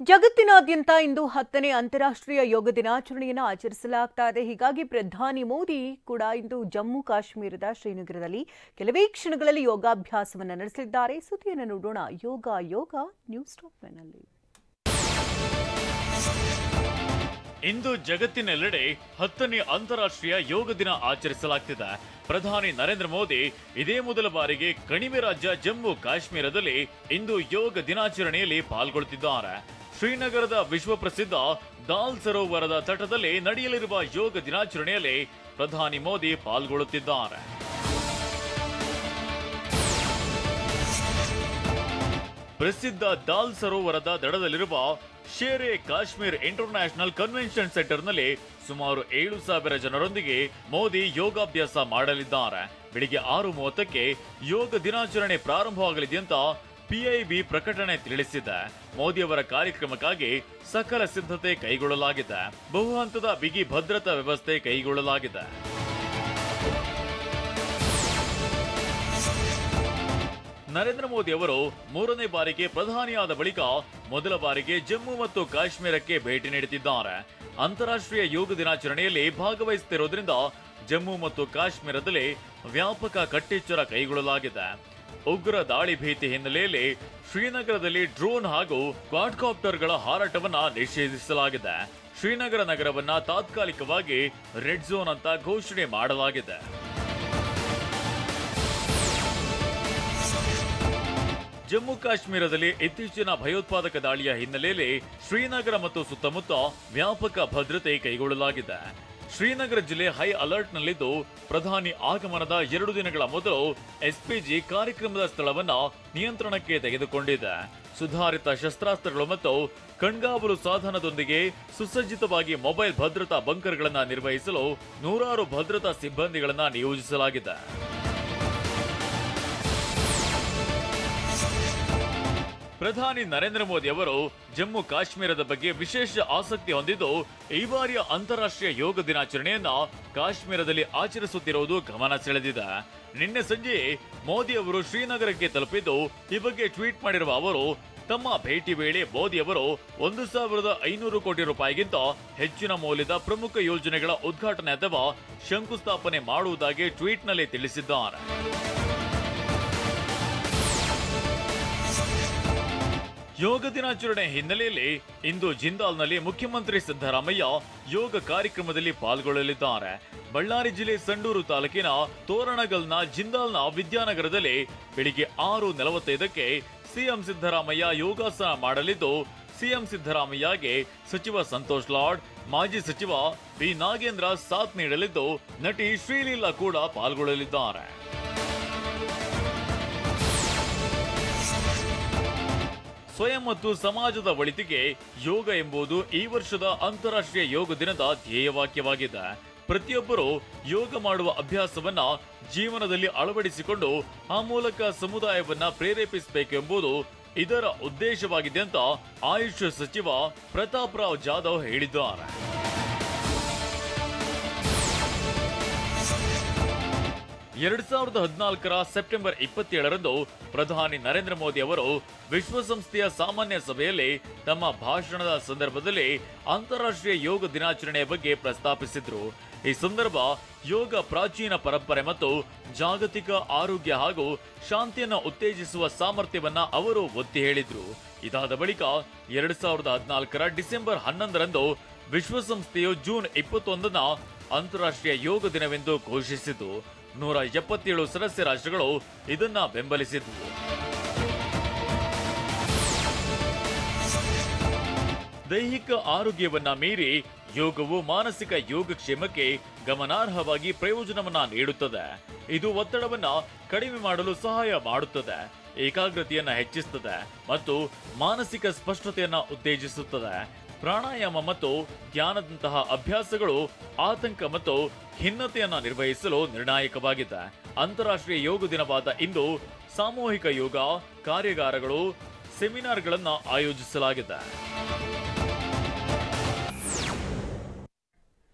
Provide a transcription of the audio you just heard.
ಜಗತ್ತಿನಾದ್ಯಂತ ಇಂದು 10ನೇ ಅಂತಾರಾಷ್ಟ್ರೀಯ ಯೋಗ ದಿನಾಚರಣೆಯನ್ನು ಆಚರಿಸಲಾಗ್ತಾ ಇದೆ. ಹೀಗಾಗಿ ಪ್ರಧಾನಿ ಮೋದಿ ಕೂಡ ಇಂದು ಜಮ್ಮು ಕಾಶ್ಮೀರದ ಶ್ರೀನಗರದಲ್ಲಿ ಕೆಲವೇ ಕ್ಷಣಗಳಲ್ಲಿ ಯೋಗಾಭ್ಯಾಸವನ್ನು ನಡೆಸಲಿದ್ದಾರೆ. ಸುದ್ದಿಯನ್ನು ನೋಡೋಣ. ಯೋಗ ನ್ಯೂಸ್ ಟಾಪ್ನಲ್ಲಿ. ಇಂದು ಜಗತ್ತಿನೆಲ್ಲೆಡೆ 10ನೇ ಅಂತಾರಾಷ್ಟ್ರೀಯ ಯೋಗ ದಿನ ಆಚರಿಸಲಾಗ್ತಿದೆ. ಪ್ರಧಾನಿ ನರೇಂದ್ರ ಮೋದಿ ಇದೇ ಮೊದಲ ಬಾರಿಗೆ ಕಣಿವೆ ರಾಜ್ಯ ಜಮ್ಮು ಕಾಶ್ಮೀರದಲ್ಲಿ ಇಂದು ಯೋಗ ದಿನಾಚರಣೆಯಲ್ಲಿ ಪಾಲ್ಗೊಳ್ಳುತ್ತಿದ್ದಾರೆ. ಶ್ರೀನಗರದ ವಿಶ್ವಪ್ರಸಿದ್ಧ ದಾಲ್ ಸರೋವರದ ತಟದಲ್ಲಿ ನಡೆಯಲಿರುವ ಯೋಗ ದಿನಾಚರಣೆಯಲ್ಲಿ ಪ್ರಧಾನಿ ಮೋದಿ ಪಾಲ್ಗೊಳ್ಳುತ್ತಿದ್ದಾರೆ. ಪ್ರಸಿದ್ಧ ದಾಲ್ ಸರೋವರದ ದಡದಲ್ಲಿರುವ ಶೇರೆ ಕಾಶ್ಮೀರ್ ಇಂಟರ್ನ್ಯಾಷನಲ್ ಕನ್ವೆನ್ಷನ್ ಸೆಂಟರ್ನಲ್ಲಿ ಸುಮಾರು 7,000 ಜನರೊಂದಿಗೆ ಮೋದಿ ಯೋಗಾಭ್ಯಾಸ ಮಾಡಲಿದ್ದಾರೆ. ಬೆಳಿಗ್ಗೆ 6:30ಕ್ಕೆ ಯೋಗ ದಿನಾಚರಣೆ ಪ್ರಾರಂಭವಾಗಲಿದೆ ಅಂತ ಪಿಐಬಿ ಪ್ರಕಟಣೆ ತಿಳಿಸಿದೆ. ಮೋದಿ ಅವರ ಕಾರ್ಯಕ್ರಮಕ್ಕಾಗಿ ಸಕಲ ಸಿದ್ಧತೆ ಕೈಗೊಳ್ಳಲಾಗಿದೆ. ಬಹು ಹಂತದ ಬಿಗಿ ಭದ್ರತಾ ವ್ಯವಸ್ಥೆ ಕೈಗೊಳ್ಳಲಾಗಿದೆ. ನರೇಂದ್ರ ಮೋದಿ ಅವರು 3ನೇ ಬಾರಿಗೆ ಪ್ರಧಾನಿಯಾದ ಬಳಿಕ ಮೊದಲ ಬಾರಿಗೆ ಜಮ್ಮು ಮತ್ತು ಕಾಶ್ಮೀರಕ್ಕೆ ಭೇಟಿ ನೀಡುತ್ತಿದ್ದಾರೆ. ಅಂತಾರಾಷ್ಟ್ರೀಯ ಯೋಗ ದಿನಾಚರಣೆಯಲ್ಲಿ ಭಾಗವಹಿಸುತ್ತಿರುವುದರಿಂದ ಜಮ್ಮು ಮತ್ತು ಕಾಶ್ಮೀರದಲ್ಲಿ ವ್ಯಾಪಕ ಕಟ್ಟೆಚ್ಚರ ಕೈಗೊಳ್ಳಲಾಗಿದೆ. ಉಗ್ರ ದಾಳಿ ಭೀತಿ ಹಿನ್ನೆಲೆಯಲ್ಲಿ ಶ್ರೀನಗರದಲ್ಲಿ ಡ್ರೋನ್ ಹಾಗೂ ಕ್ವಾಡ್ಕಾಪ್ಟರ್ಗಳ ಹಾರಾಟವನ್ನ ನಿಷೇಧಿಸಲಾಗಿದೆ. ಶ್ರೀನಗರ ನಗರವನ್ನ ತಾತ್ಕಾಲಿಕವಾಗಿ ರೆಡ್ ಝೋನ್ ಅಂತ ಘೋಷಣೆ ಮಾಡಲಾಗಿದೆ. ಜಮ್ಮು ಕಾಶ್ಮೀರದಲ್ಲಿ ಇತ್ತೀಚಿನ ಭಯೋತ್ಪಾದಕ ದಾಳಿಯ ಹಿನ್ನೆಲೆಯಲ್ಲಿ ಶ್ರೀನಗರ ಮತ್ತು ಸುತ್ತಮುತ್ತ ವ್ಯಾಪಕ ಭದ್ರತೆ ಕೈಗೊಳ್ಳಲಾಗಿದೆ. ಶ್ರೀನಗರ ಜಿಲ್ಲೆ ಹೈ ಅಲರ್ಟ್ ನಲ್ಲಿದ್ದು, ಪ್ರಧಾನಿ ಆಗಮನದ 2 ದಿನಗಳ ಮೊದಲು ಎಸ್ಪಿಜಿ ಕಾರ್ಯಕ್ರಮದ ಸ್ಥಳವನ್ನ ನಿಯಂತ್ರಣಕ್ಕೆ ತೆಗೆದುಕೊಂಡಿದೆ. ಸುಧಾರಿತ ಶಸ್ತ್ರಾಸ್ತ್ರಗಳು ಮತ್ತು ಕಣ್ಗಾವಲು ಸಾಧನದೊಂದಿಗೆ ಸುಸಜ್ಜಿತವಾಗಿ ಮೊಬೈಲ್ ಭದ್ರತಾ ಬಂಕರ್ಗಳನ್ನು ನಿರ್ವಹಿಸಲು 100 ಭದ್ರತಾ ಸಿಬ್ಬಂದಿಗಳನ್ನು ನಿಯೋಜಿಸಲಾಗಿದೆ. ಪ್ರಧಾನಿ ನರೇಂದ್ರ ಮೋದಿ ಅವರು ಜಮ್ಮು ಕಾಶ್ಮೀರದ ಬಗ್ಗೆ ವಿಶೇಷ ಆಸಕ್ತಿ ಹೊಂದಿದ್ದು, ಈ ಬಾರಿಯ ಅಂತಾರಾಷ್ಟ್ರೀಯ ಯೋಗ ದಿನಾಚರಣೆಯನ್ನ ಕಾಶ್ಮೀರದಲ್ಲಿ ಆಚರಿಸುತ್ತಿರುವುದು ಗಮನ ಸೆಳೆದಿದೆ. ನಿನ್ನೆ ಸಂಜೆ ಮೋದಿ ಅವರು ಶ್ರೀನಗರಕ್ಕೆ ತಲುಪಿದ್ದು, ಈ ಬಗ್ಗೆ ಟ್ವೀಟ್ ಮಾಡಿರುವ ಅವರು, ತಮ್ಮ ಭೇಟಿ ವೇಳೆ ಮೋದಿ ಅವರು 1,500 ಕೋಟಿ ರೂಪಾಯಿಗಿಂತ ಹೆಚ್ಚಿನ ಮೌಲ್ಯದ ಪ್ರಮುಖ ಯೋಜನೆಗಳ ಉದ್ಘಾಟನೆ ಅಥವಾ ಶಂಕುಸ್ಥಾಪನೆ ಮಾಡುವುದಾಗಿ ಟ್ವೀಟ್ನಲ್ಲಿ ತಿಳಿಸಿದ್ದಾರೆ. ಯೋಗ ದಿನಾಚರಣೆ ಹಿನ್ನೆಲೆಯಲ್ಲಿ ಇಂದು ಜಿಂದಾಲ್ನಲ್ಲಿ ಮುಖ್ಯಮಂತ್ರಿ ಸಿದ್ದರಾಮಯ್ಯ ಯೋಗ ಕಾರ್ಯಕ್ರಮದಲ್ಲಿ ಪಾಲ್ಗೊಳ್ಳಲಿದ್ದಾರೆ. ಬಳ್ಳಾರಿ ಜಿಲ್ಲೆ ಸಂಡೂರು ತಾಲೂಕಿನ ತೋರಣಗಲ್ನ ಜಿಂದಾಲ್ನ ವಿದ್ಯಾನಗರದಲ್ಲಿ ಬೆಳಿಗ್ಗೆ 6:45ಕ್ಕೆ ಸಿಎಂ ಸಿದ್ದರಾಮಯ್ಯ ಯೋಗಾಸನ ಮಾಡಲಿದ್ದು, ಸಿಎಂ ಸಿದ್ದರಾಮಯ್ಯಗೆ ಸಚಿವ ಸಂತೋಷ್ ಲಾಡ್, ಮಾಜಿ ಸಚಿವ ಬಿ ನಾಗೇಂದ್ರ ಸಾಥ್ ನೀಡಲಿದ್ದು, ನಟಿ ಶ್ರೀಲೀಲಾ ಕೂಡ ಪಾಲ್ಗೊಳ್ಳಲಿದ್ದಾರೆ. ಸ್ವಯಂ ಮತ್ತು ಸಮಾಜದ ಒಳಿತಿಗೆ ಯೋಗ ಎಂಬುದು ಈ ವರ್ಷದ ಅಂತಾರಾಷ್ಟ್ರೀಯ ಯೋಗ ದಿನದ ಧ್ಯೇಯವಾಕ್ಯವಾಗಿದೆ. ಪ್ರತಿಯೊಬ್ಬರು ಯೋಗ ಮಾಡುವ ಅಭ್ಯಾಸವನ್ನ ಜೀವನದಲ್ಲಿ ಅಳವಡಿಸಿಕೊಂಡು ಆ ಮೂಲಕ ಸಮುದಾಯವನ್ನ ಪ್ರೇರೇಪಿಸಬೇಕು ಎಂಬುದು ಇದರ ಉದ್ದೇಶವಾಗಿದೆ ಅಂತ ಆಯುಷ್ ಸಚಿವ ಪ್ರತಾಪ್ ರಾವ್ ಜಾಧವ್ ಹೇಳಿದ್ದಾರೆ. ಎರಡ್ 2014ರ ಸೆಪ್ಟೆಂಬರ್ 27ರಂದು ಪ್ರಧಾನಿ ನರೇಂದ್ರ ಮೋದಿ ಅವರು ವಿಶ್ವಸಂಸ್ಥೆಯ ಸಾಮಾನ್ಯ ಸಭೆಯಲ್ಲಿ ತಮ್ಮ ಭಾಷಣದ ಸಂದರ್ಭದಲ್ಲಿ ಅಂತಾರಾಷ್ಟ್ರೀಯ ಯೋಗ ದಿನಾಚರಣೆಯ ಬಗ್ಗೆ ಪ್ರಸ್ತಾಪಿಸಿದ್ರು. ಈ ಸಂದರ್ಭ ಯೋಗ ಪ್ರಾಚೀನ ಪರಂಪರೆ ಮತ್ತು ಜಾಗತಿಕ ಆರೋಗ್ಯ ಹಾಗೂ ಶಾಂತಿಯನ್ನು ಉತ್ತೇಜಿಸುವ ಸಾಮರ್ಥ್ಯವನ್ನ ಅವರು ಒತ್ತಿ ಹೇಳಿದ್ರು. ಇದಾದ ಬಳಿಕ 2014ರ ಡಿಸೆಂಬರ್ 11ರಂದು ವಿಶ್ವಸಂಸ್ಥೆಯು ಜೂನ್ 21ನ ಅಂತಾರಾಷ್ಟ್ರೀಯ ಯೋಗ ದಿನವೆಂದು ಘೋಷಿಸಿತು. 177 ಸದಸ್ಯ ರಾಷ್ಟ್ರಗಳು ಇದನ್ನ ಬೆಂಬಲಿಸಿದ್ವು. ದೈಹಿಕ ಆರೋಗ್ಯವನ್ನ ಮೀರಿ ಯೋಗವು ಮಾನಸಿಕ ಯೋಗಕ್ಷೇಮಕ್ಕೆ ಗಮನಾರ್ಹವಾಗಿ ಪ್ರಯೋಜನವನ್ನ ನೀಡುತ್ತದೆ. ಇದು ಒತ್ತಡವನ್ನ ಕಡಿಮೆ ಮಾಡಲು ಸಹಾಯ ಮಾಡುತ್ತದೆ, ಏಕಾಗ್ರತೆಯನ್ನ ಹೆಚ್ಚಿಸುತ್ತದೆ ಮತ್ತು ಮಾನಸಿಕ ಸ್ಪಷ್ಟತೆಯನ್ನ ಉತ್ತೇಜಿಸುತ್ತದೆ. ಪ್ರಾಣಾಯಾಮ ಮತ್ತು ಧ್ಯಾನದಂತಹ ಅಭ್ಯಾಸಗಳು ಆತಂಕ ಮತ್ತು ಖಿನ್ನತೆಯನ್ನ ನಿರ್ವಹಿಸಲು ನಿರ್ಣಾಯಕವಾಗಿದೆ. ಅಂತಾರಾಷ್ಟ್ರೀಯ ಯೋಗ ದಿನವಾದ ಇಂದು ಸಾಮೂಹಿಕ ಯೋಗ ಕಾರ್ಯಾಗಾರಗಳು, ಸೆಮಿನಾರ್ಗಳನ್ನು ಆಯೋಜಿಸಲಾಗಿದೆ.